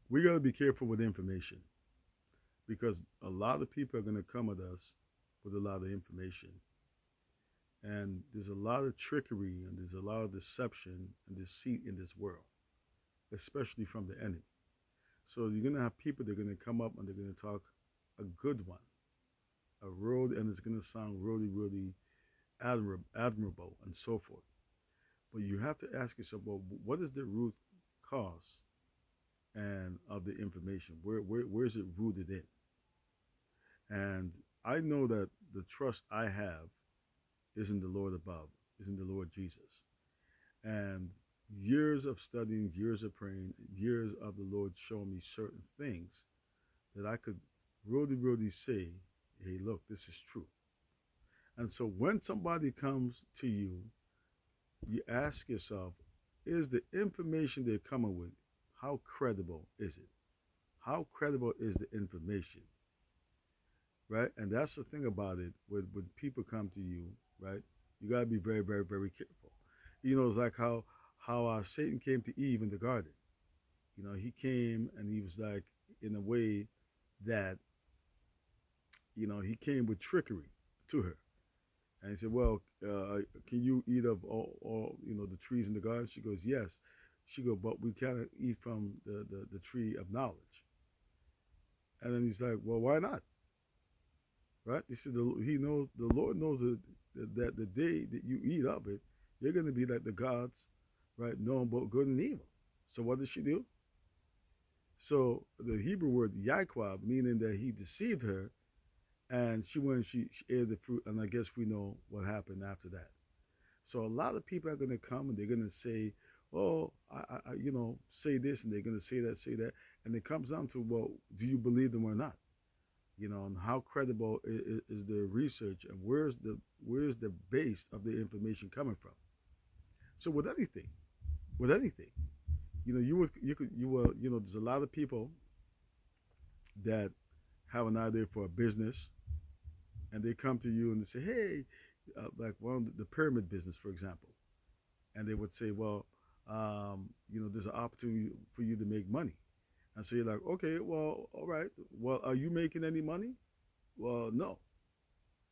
We got to be careful with information because a lot of people are going to come at us with a lot of information. And there's a lot of trickery and there's a lot of deception and deceit in this world, especially from the enemy. So you're going to have people that are going to come up and they're going to talk a good one, a road, and it's going to sound really, really admirable and so forth. But you have to ask yourself, well, what is the root cause and of the information? Where is it rooted in? And I know that the trust I have is in the Lord above, is in the Lord Jesus. And years of studying, years of praying, years of the Lord showing me certain things that I could really, really say, hey, look, this is true. And so when somebody comes to you, you ask yourself, is the information they're coming with, how credible is it? How credible is the information? Right? And that's the thing about it when people come to you, right? You got to be very, very, very careful. It's like how Satan came to Eve in the garden. He came and he was like, in a way that, he came with trickery to her. And he said, well, can you eat of all the trees in the garden? She goes, yes. She goes, but we cannot eat from the tree of knowledge. And then he's like, well, why not? Right? He said, he knows, the Lord knows that the day that you eat of it, you're going to be like the gods, right? Knowing both good and evil. So what did she do? So the Hebrew word yaquab, meaning that he deceived her, and she went, she ate the fruit, and I guess we know what happened after that. So a lot of people are going to come and they're going to say, "Oh, say this," and they're going to say that, and it comes down to, well, do you believe them or not? And how credible is the research, and where's the base of the information coming from? So with anything, there's a lot of people that have an idea for a business, and they come to you and they say, hey, like one of the pyramid business, for example, and they would say, well, there's an opportunity for you to make money. And so you're like, okay, well, all right. Well, are you making any money? Well, no.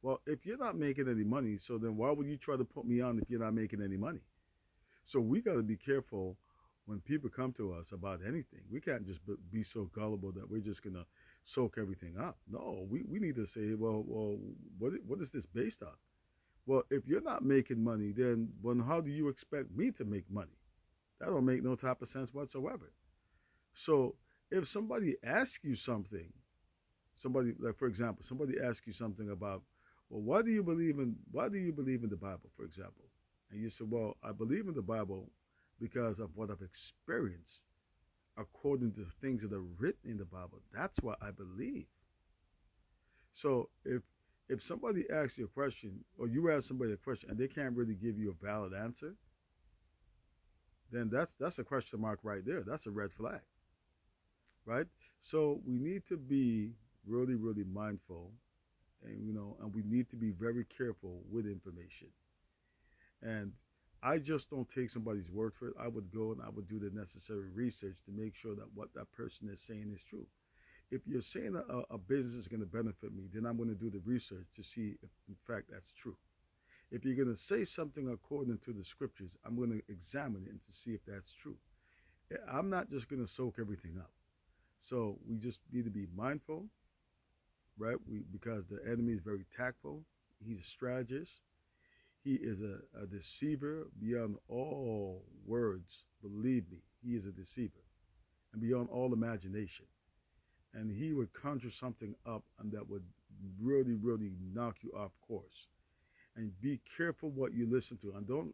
Well, if you're not making any money, so then why would you try to put me on if you're not making any money? So we got to be careful when people come to us about anything. We can't just be so gullible that we're just going to soak everything up. No, we need to say, well, what is this based on? Well, if you're not making money, then how do you expect me to make money? That don't make no type of sense whatsoever. So if somebody asks you something, somebody, like, for example, somebody asks you something about, well, why do you believe in the Bible, for example? And you say, well, I believe in the Bible because of what I've experienced according to the things that are written in the Bible. That's what I believe. So if somebody asks you a question, or you ask somebody a question and they can't really give you a valid answer, then that's a question mark right there. That's a red flag, right? So we need to be really, really mindful, and we need to be very careful with information. And I just don't take somebody's word for it. I would go and I would do the necessary research to make sure that what that person is saying is true. If you're saying a business is going to benefit me, then I'm going to do the research to see if, in fact, that's true. If you're going to say something according to the scriptures, I'm going to examine it and to see if that's true. I'm not just going to soak everything up. So we just need to be mindful, right? Because the enemy is very tactful. He's a strategist. He is a deceiver beyond all words. Believe me, he is a deceiver and beyond all imagination. And he would conjure something up and that would really, really knock you off course. And be careful what you listen to. And don't,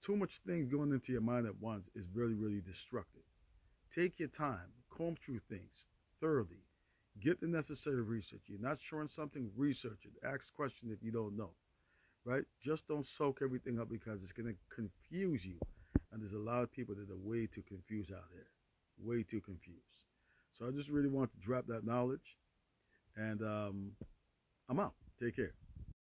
too much things going into your mind at once is really, really destructive. Take your time, comb through things thoroughly. Get the necessary research. You're not sure on something, research it. Ask questions if you don't know, right? Just don't soak everything up because it's going to confuse you. And there's a lot of people that are way too confused out there, way too confused. So I just really want to drop that knowledge. And I'm out. Take care.